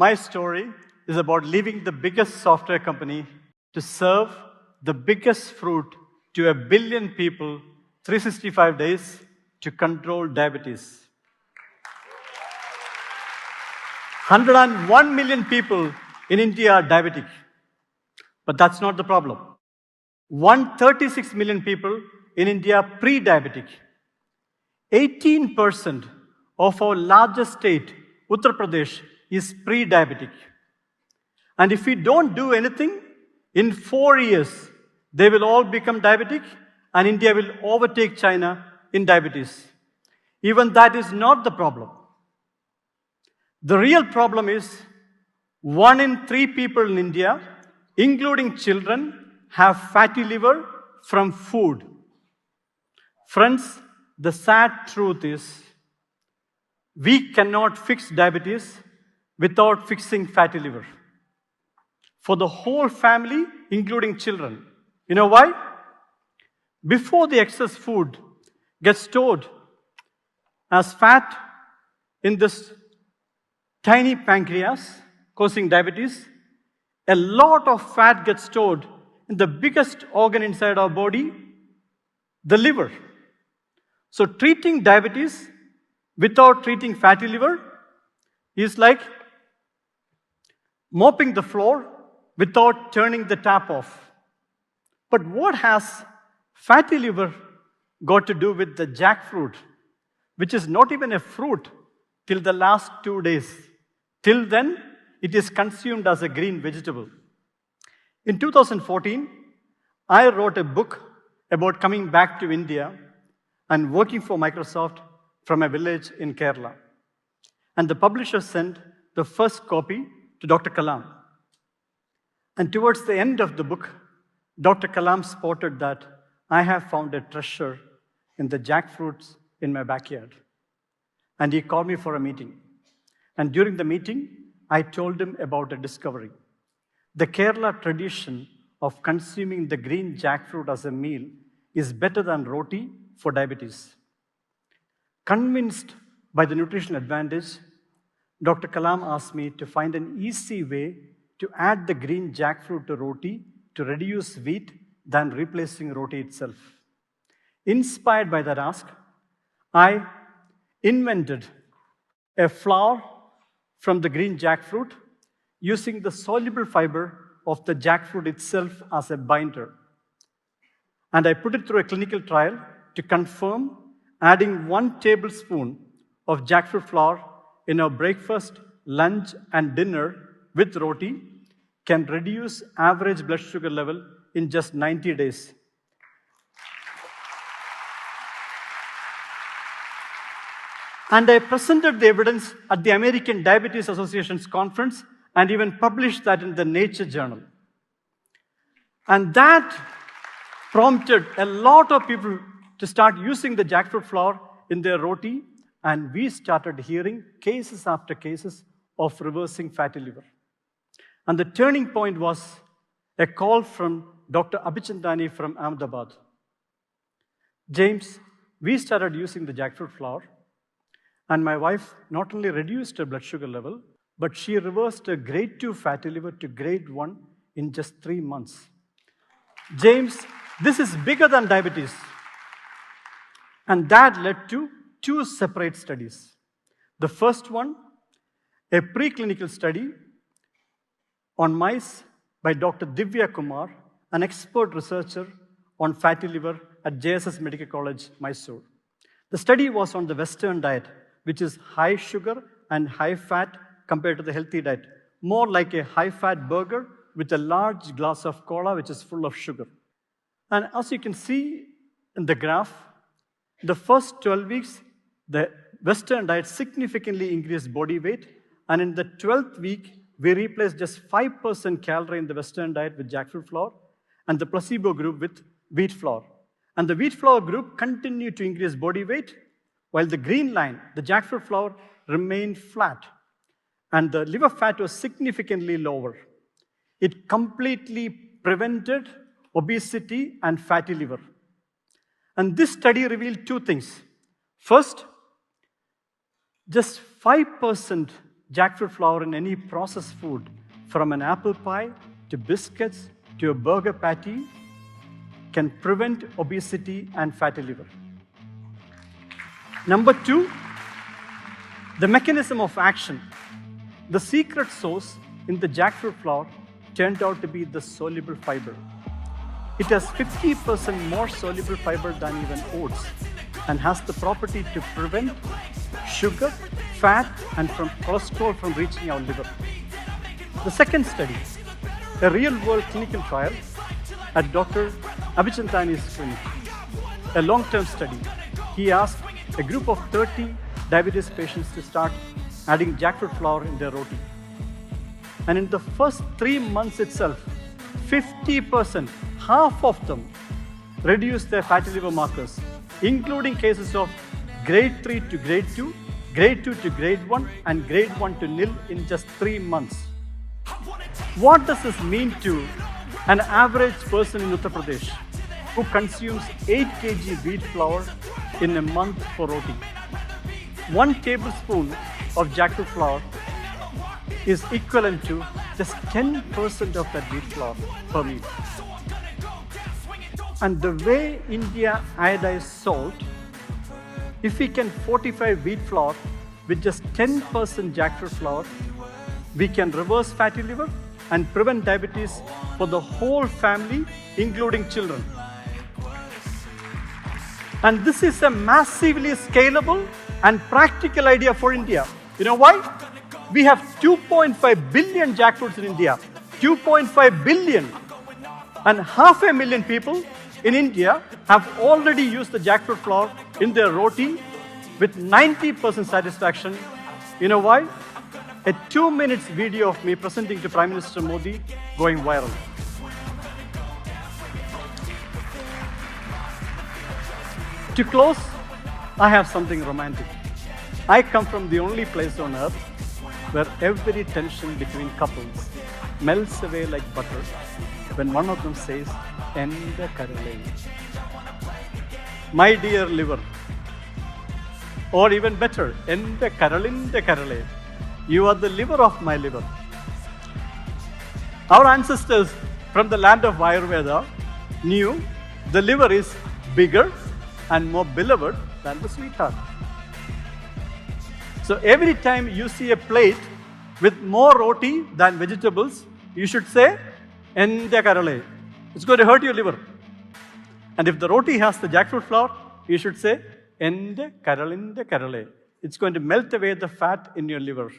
My story is about leaving the biggest software company to serve the biggest fruit to 1 billion people 365 days to control diabetes. 101 million people in India are diabetic. But that's not the problem. 136 million people in India are pre-diabetic. 18% of our largest state, Uttar Pradesh, is pre-diabetic. And if we don't do anything, in 4 years, they will all become diabetic and India will overtake China in diabetes. Even that is not the problem. The real problem is 1 in 3 people in India, including children, have fatty liver from food. Friends, the sad truth is we cannot fix diabetes without fixing fatty liver. For the whole family, including children. You know why? Before the excess food gets stored as fat in this tiny pancreas, causing diabetes, a lot of fat gets stored in the biggest organ inside our body, the liver. So treating diabetes without treating fatty liver is like mopping the floor without turning the tap off. But what has fatty liver got to do with the jackfruit, which is not even a fruit till the last 2 days? Till then, it is consumed as a green vegetable. In 2014, I wrote a book about coming back to India and working for Microsoft from a village in Kerala. And the publisher sent the first copy to Dr. Kalam. And towards the end of the book, Dr. Kalam spotted that I have found a treasure in the jackfruits in my backyard. And he called me for a meeting. And during the meeting, I told him about a discovery. The Kerala tradition of consuming the green jackfruit as a meal is better than roti for diabetes. Convinced by the nutritional advantage, Dr. Kalam asked me to find an easy way to add the green jackfruit to roti to reduce wheat than replacing roti itself. Inspired by that ask, I invented a flour from the green jackfruit using the soluble fiber of the jackfruit itself as a binder. And I put it through a clinical trial to confirm adding 1 tablespoon of jackfruit flour in our breakfast, lunch, and dinner with roti can reduce average blood sugar level in just 90 days. And I presented the evidence at the American Diabetes Association's conference and even published that in the Nature journal. And that prompted a lot of people to start using the jackfruit flour in their roti, and we started hearing cases after cases of reversing fatty liver. And the turning point was a call from Dr. Abhichandani from Ahmedabad. James, we started using the jackfruit flour, and my wife not only reduced her blood sugar level, but she reversed her grade 2 fatty liver to grade 1 in just 3 months. James, this is bigger than diabetes. And that led to 2 separate studies. The first one, a preclinical study on mice by Dr. Divya Kumar, an expert researcher on fatty liver at JSS Medical College, Mysore. The study was on the Western diet, which is high sugar and high fat compared to the healthy diet, more like a high-fat burger with a large glass of cola, which is full of sugar. And as you can see in the graph, the first 12 weeks, the Western diet significantly increased body weight, and in the 12th week, we replaced just 5% calorie in the Western diet with jackfruit flour, and the placebo group with wheat flour. And the wheat flour group continued to increase body weight, while the green line, the jackfruit flour, remained flat. And the liver fat was significantly lower. It completely prevented obesity and fatty liver. And this study revealed 2 things. First, just 5% jackfruit flour in any processed food, from an apple pie to biscuits to a burger patty, can prevent obesity and fatty liver. Number 2, the mechanism of action. The secret sauce in the jackfruit flour turned out to be the soluble fiber. It has 50% more soluble fiber than even oats and has the property to prevent sugar, fat, and from cholesterol from reaching our liver. The second study, a real-world clinical trial at Dr. Abhichantani's clinic, a long-term study. He asked a group of 30 diabetes patients to start adding jackfruit flour in their roti. And in the first 3 months itself, 50%, half of them, reduced their fatty liver markers, including cases of grade 3 to grade 2, grade 2 to grade 1, and grade 1 to nil in just 3 months. What does this mean to an average person in Uttar Pradesh who consumes 8 kg wheat flour in a month for roti? 1 tablespoon of jackfruit flour is equivalent to just 10% of that wheat flour per meal. And the way India iodizes salt, if we can fortify wheat flour with just 10% jackfruit flour, we can reverse fatty liver and prevent diabetes for the whole family, including children. And this is a massively scalable and practical idea for India. You know why? We have 2.5 billion jackfruits in India. 2.5 billion. And 500,000 people in India have already used the jackfruit flour in their roti with 90% satisfaction. You know why? A 2 minutes video of me presenting to Prime Minister Modi going viral. To close, I have something romantic. I come from the only place on earth where every tension between couples melts away like butter when one of them says, "Ende karale." My dear liver, or even better, "Ende karalinde karale." You are the liver of my liver. Our ancestors from the land of Ayurveda knew the liver is bigger and more beloved than the sweetheart. So every time you see a plate with more roti than vegetables, you should say, "Ende karale." It's going to hurt your liver. And if the roti has the jackfruit flour, you should say, "Ende karalinde karale." It's going to melt away the fat in your liver.